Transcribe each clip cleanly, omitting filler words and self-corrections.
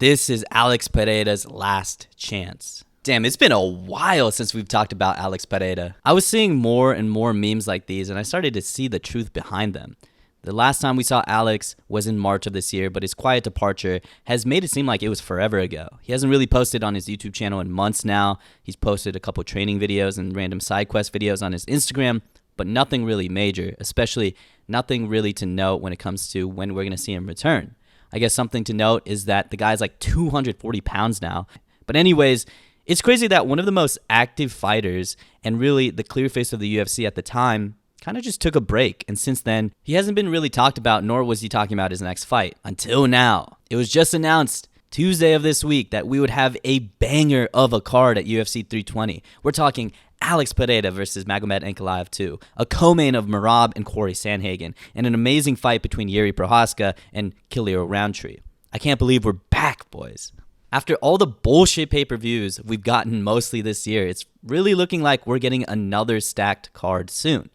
This is Alex Pereira's last chance. Damn, it's been a while since we've talked about Alex Pereira. I was seeing more and more memes like these, and I started to see the truth behind them. The last time we saw Alex was in March of this year, but his quiet departure has made it seem like it was forever ago. He hasn't really posted on his YouTube channel in months now. He's posted a couple training videos and random side quest videos on his Instagram, but nothing really major, especially nothing really to note when it comes to when we're going to see him return. I guess something to note is that the guy's like 240 pounds now. But anyways, it's crazy that one of the most active fighters and really the clear face of the UFC at the time kind of just took a break. And since then, he hasn't been really talked about, nor was he talking about his next fight until now. It was just announced Tuesday of this week that we would have a banger of a card at UFC 320. We're talking Alex Pereira versus Magomed Ankalaev 2, a co-main of Merab and Corey Sandhagen, and an amazing fight between Jiří Procházka and Khalil Roundtree. I can't believe we're back, boys. After all the bullshit pay-per-views we've gotten mostly this year, it's really looking like we're getting another stacked card soon.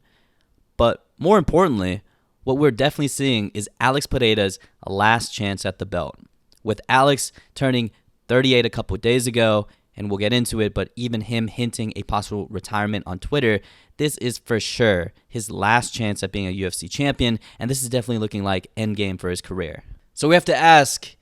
But more importantly, what we're definitely seeing is Alex Pereira's last chance at the belt. With Alex turning 38 a couple days ago, and we'll get into it, but even him hinting a possible retirement on Twitter, this is for sure his last chance at being a UFC champion, and this is definitely looking like endgame for his career. So we have to ask,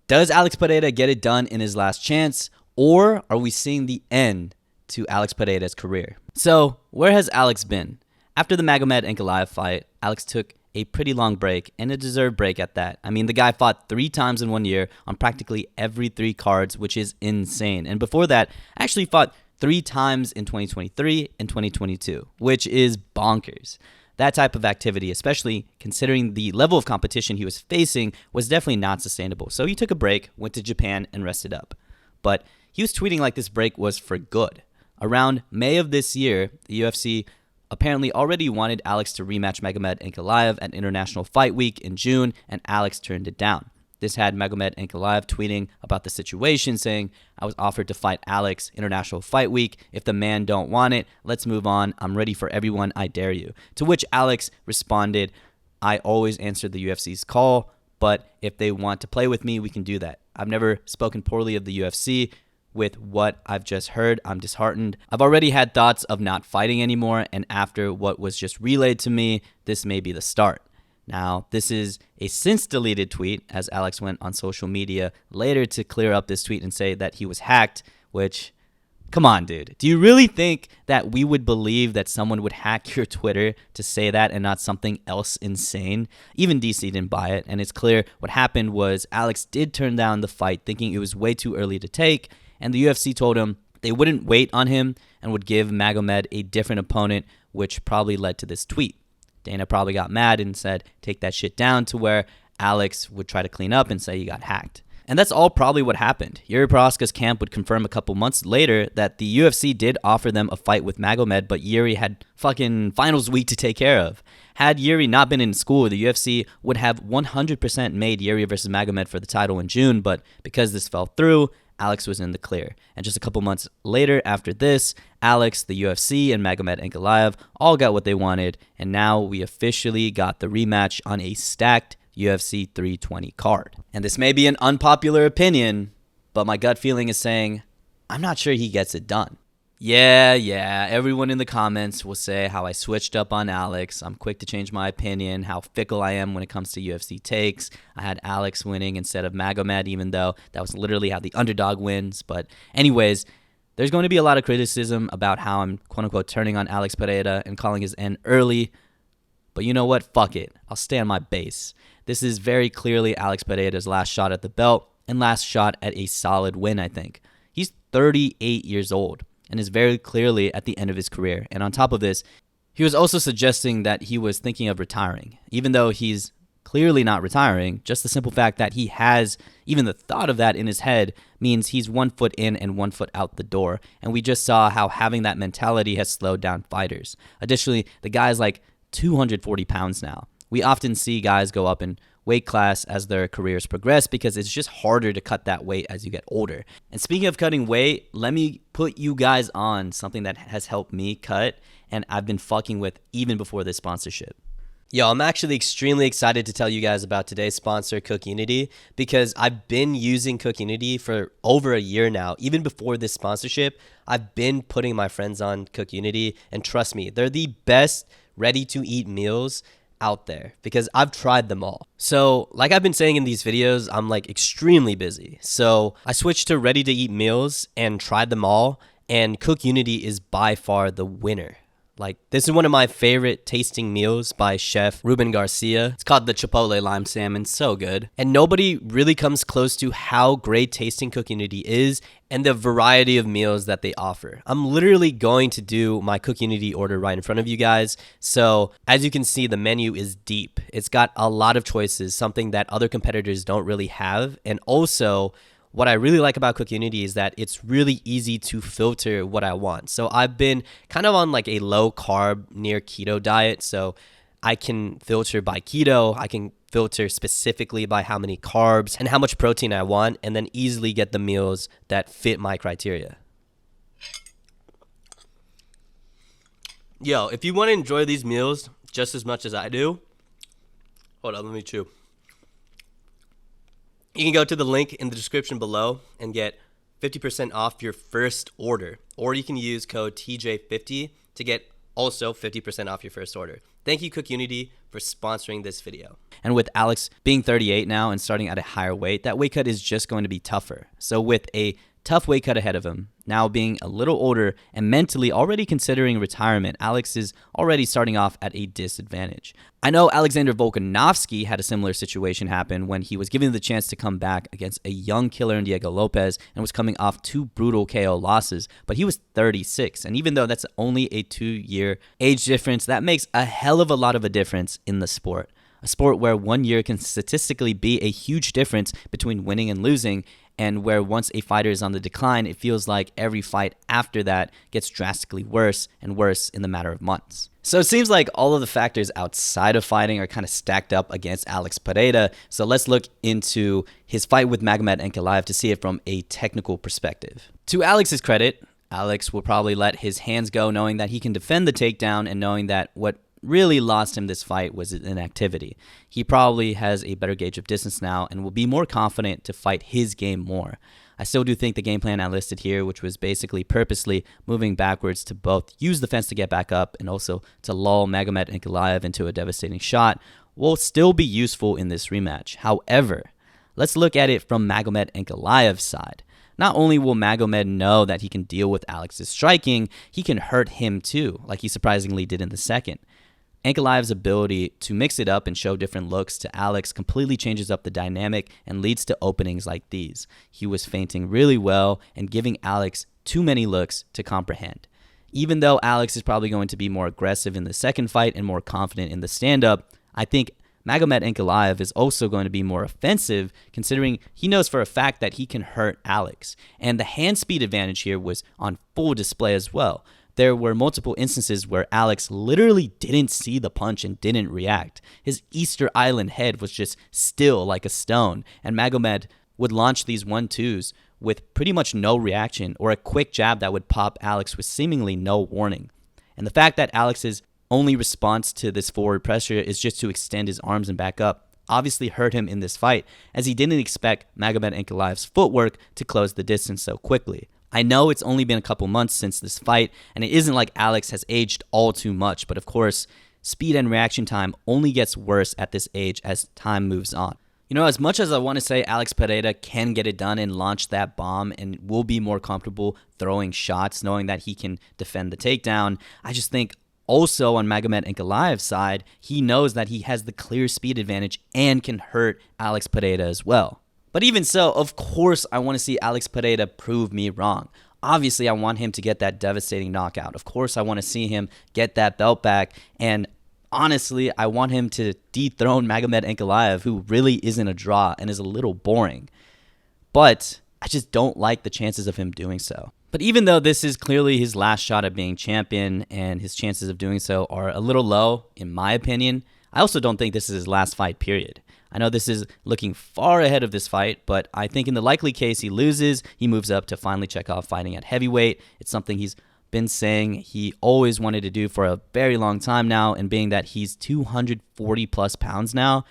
does Alex Pereira get it done in his last chance, or are we seeing the end to Alex Pereira's career? So where has Alex been? After the Magomed Ankalaev fight, Alex took a pretty long break, and a deserved break at that. I mean, the guy fought 3 times in 1 year on practically every 3 cards, which is insane. And before that, actually fought 3 times in 2023 and 2022, which is bonkers. That type of activity, especially considering the level of competition he was facing, was definitely not sustainable. So he took a break, went to Japan, and rested up. But he was tweeting like this break was for good. Around May of this year, the UFC apparently already wanted Alex to rematch Magomed Ankalaev at International Fight Week in June, and Alex turned it down. This had Magomed Ankalaev tweeting about the situation, saying, "I was offered to fight Alex International Fight Week. If the man don't want it, let's move on. I'm ready for everyone. I dare you." To which Alex responded, "I always answer the UFC's call, but if they want to play with me, we can do that. I've never spoken poorly of the UFC. With what I've just heard, I'm disheartened. I've already had thoughts of not fighting anymore, and after what was just relayed to me, this may be the start." Now, this is a since-deleted tweet, as Alex went on social media later to clear up this tweet and say that he was hacked, which, come on, dude. Do you really think that we would believe that someone would hack your Twitter to say that and not something else insane? Even DC didn't buy it, and it's clear what happened was Alex did turn down the fight, thinking it was way too early to take, and the UFC told him they wouldn't wait on him and would give Magomed a different opponent, which probably led to this tweet. Dana probably got mad and said, take that shit down, to where Alex would try to clean up and say he got hacked. And that's all probably what happened. Jiří Procházka's camp would confirm a couple months later that the UFC did offer them a fight with Magomed, but Jiří had fucking finals week to take care of. Had Jiří not been in school, the UFC would have 100% made Jiří versus Magomed for the title in June, but because this fell through, Alex was in the clear. And just a couple months later after this, Alex, the UFC, and Magomed Ankalaev all got what they wanted, and now we officially got the rematch on a stacked UFC 320 card. And this may be an unpopular opinion, but my gut feeling is saying, I'm not sure he gets it done. Yeah, everyone in the comments will say how I switched up on Alex. I'm quick to change my opinion, how fickle I am when it comes to UFC takes. I had Alex winning instead of Magomed, even though that was literally how the underdog wins. But anyways, there's going to be a lot of criticism about how I'm quote-unquote turning on Alex Pereira and calling his end early. But you know what? Fuck it. I'll stay on my base. This is very clearly Alex Pereira's last shot at the belt and last shot at a solid win, I think. He's 38 years old and is very clearly at the end of his career. And on top of this, he was also suggesting that he was thinking of retiring. Even though he's clearly not retiring, just the simple fact that he has even the thought of that in his head means he's 1 foot in and 1 foot out the door. And we just saw how having that mentality has slowed down fighters. Additionally, the guy's like 240 pounds now. We often see guys go up in weight class as their careers progress because it's just harder to cut that weight as you get older. And speaking of cutting weight, let me put you guys on something that has helped me cut and I've been fucking with even before this sponsorship. Yo, I'm actually extremely excited to tell you guys about today's sponsor, Cook Unity, because I've been using Cook Unity for over a year now. Even before this sponsorship, I've been putting my friends on Cook Unity, and trust me, they're the best ready-to-eat meals out there because I've tried them all. So, like I've been saying in these videos, I'm like extremely busy. So, I switched to ready-to-eat meals and tried them all, and Cook Unity is by far the winner. Like, this is one of my favorite tasting meals by Chef Ruben Garcia. It's called the Chipotle Lime Salmon. So good. And nobody really comes close to how great tasting Cook Unity is and the variety of meals that they offer. I'm literally going to do my Cook Unity order right in front of you guys. So, as you can see, the menu is deep. It's got a lot of choices, something that other competitors don't really have. And also, what I really like about Cook Unity is that it's really easy to filter what I want. So I've been kind of on like a low carb, near keto diet. So I can filter by keto. I can filter specifically by how many carbs and how much protein I want, and then easily get the meals that fit my criteria. Yo, if you want to enjoy these meals just as much as I do, hold on, let me chew. You can go to the link in the description below and get 50% off your first order. Or you can use code TJ50 to get also 50% off your first order. Thank you, Cook Unity, for sponsoring this video. And with Alex being 38 now and starting at a higher weight, that weight cut is just going to be tougher. So with a tough weight cut ahead of him, now being a little older and mentally already considering retirement, Alex is already starting off at a disadvantage. I know Alexander Volkanovski had a similar situation happen when he was given the chance to come back against a young killer in Diego Lopez and was coming off 2 brutal KO losses, but he was 36. And even though that's only a 2-year age difference, that makes a hell of a lot of a difference in the sport. A sport where 1 year can statistically be a huge difference between winning and losing, and where once a fighter is on the decline, it feels like every fight after that gets drastically worse and worse in the matter of months. So it seems like all of the factors outside of fighting are kind of stacked up against Alex Pereira. So let's look into his fight with Magomed Ankalaev to see it from a technical perspective. To Alex's credit, Alex will probably let his hands go knowing that he can defend the takedown and knowing that what really lost him this fight was inactivity. He probably has a better gauge of distance now and will be more confident to fight his game more. I still do think the game plan I listed here, which was basically purposely moving backwards to both use the fence to get back up and also to lull Magomed Ankalaev into a devastating shot, will still be useful in this rematch. However, let's look at it from Magomed Ankalaev's side. Not only will Magomed know that he can deal with Alex's striking, he can hurt him too, like he surprisingly did in the second. Ankalaev's ability to mix it up and show different looks to Alex completely changes up the dynamic and leads to openings like these. He was feinting really well and giving Alex too many looks to comprehend. Even though Alex is probably going to be more aggressive in the second fight and more confident in the stand-up, I think Magomed Ankalaev is also going to be more offensive, considering he knows for a fact that he can hurt Alex. And the hand speed advantage here was on full display as well. There were multiple instances where Alex literally didn't see the punch and didn't react. His Easter Island head was just still like a stone, and Magomed would launch these 1-2s with pretty much no reaction or a quick jab that would pop Alex with seemingly no warning. And the fact that Alex's only response to this forward pressure is just to extend his arms and back up obviously hurt him in this fight, as he didn't expect Magomed Ankalaev's footwork to close the distance so quickly. I know it's only been a couple months since this fight, and it isn't like Alex has aged all too much, but of course, speed and reaction time only gets worse at this age as time moves on. You know, as much as I want to say Alex Pereira can get it done and launch that bomb and will be more comfortable throwing shots, knowing that he can defend the takedown, I just think also on Magomed Ankalaev's side, he knows that he has the clear speed advantage and can hurt Alex Pereira as well. But even so, of course, I want to see Alex Pereira prove me wrong. Obviously, I want him to get that devastating knockout. Of course, I want to see him get that belt back. And honestly, I want him to dethrone Magomed Ankalaev, who really isn't a draw and is a little boring. But I just don't like the chances of him doing so. But even though this is clearly his last shot at being champion and his chances of doing so are a little low, in my opinion, I also don't think this is his last fight, period. I know this is looking far ahead of this fight, but I think in the likely case he loses, he moves up to finally check off fighting at heavyweight. It's something he's been saying he always wanted to do for a very long time now, and being that he's 240 plus pounds now,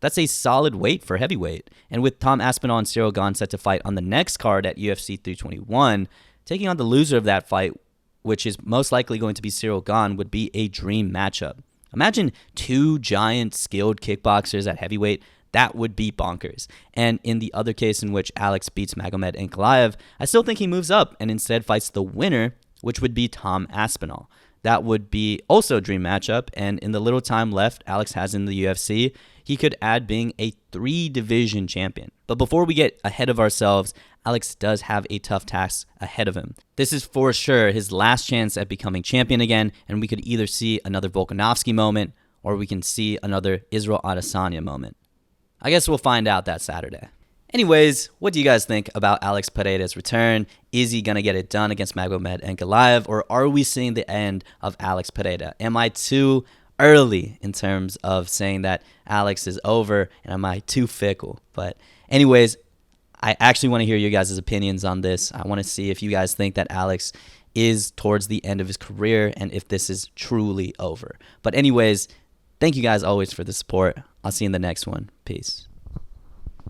that's a solid weight for heavyweight. And with Tom Aspinall and Cyril Gane set to fight on the next card at UFC 321, taking on the loser of that fight, which is most likely going to be Cyril Gane, would be a dream matchup. Imagine two giant skilled kickboxers at heavyweight. That would be bonkers. And in the other case in which Alex beats Magomed Ankalaev, I still think he moves up and instead fights the winner, which would be Tom Aspinall. That would be also a dream matchup, and in the little time left Alex has in the UFC, he could add being a 3-division champion. But before we get ahead of ourselves, Alex does have a tough task ahead of him. This is for sure his last chance at becoming champion again, and we could either see another Volkanovski moment or we can see another Israel Adesanya moment. I guess we'll find out that Saturday. Anyways, what do you guys think about Alex Pereira's return? Is he going to get it done against Magomed Ankalaev, or are we seeing the end of Alex Pereira? Am I too early in terms of saying that Alex is over, and am I too fickle? But anyways, I actually want to hear you guys' opinions on this. I want to see if you guys think that Alex is towards the end of his career and if this is truly over. But anyways, thank you guys always for the support. I'll see you in the next one. Peace.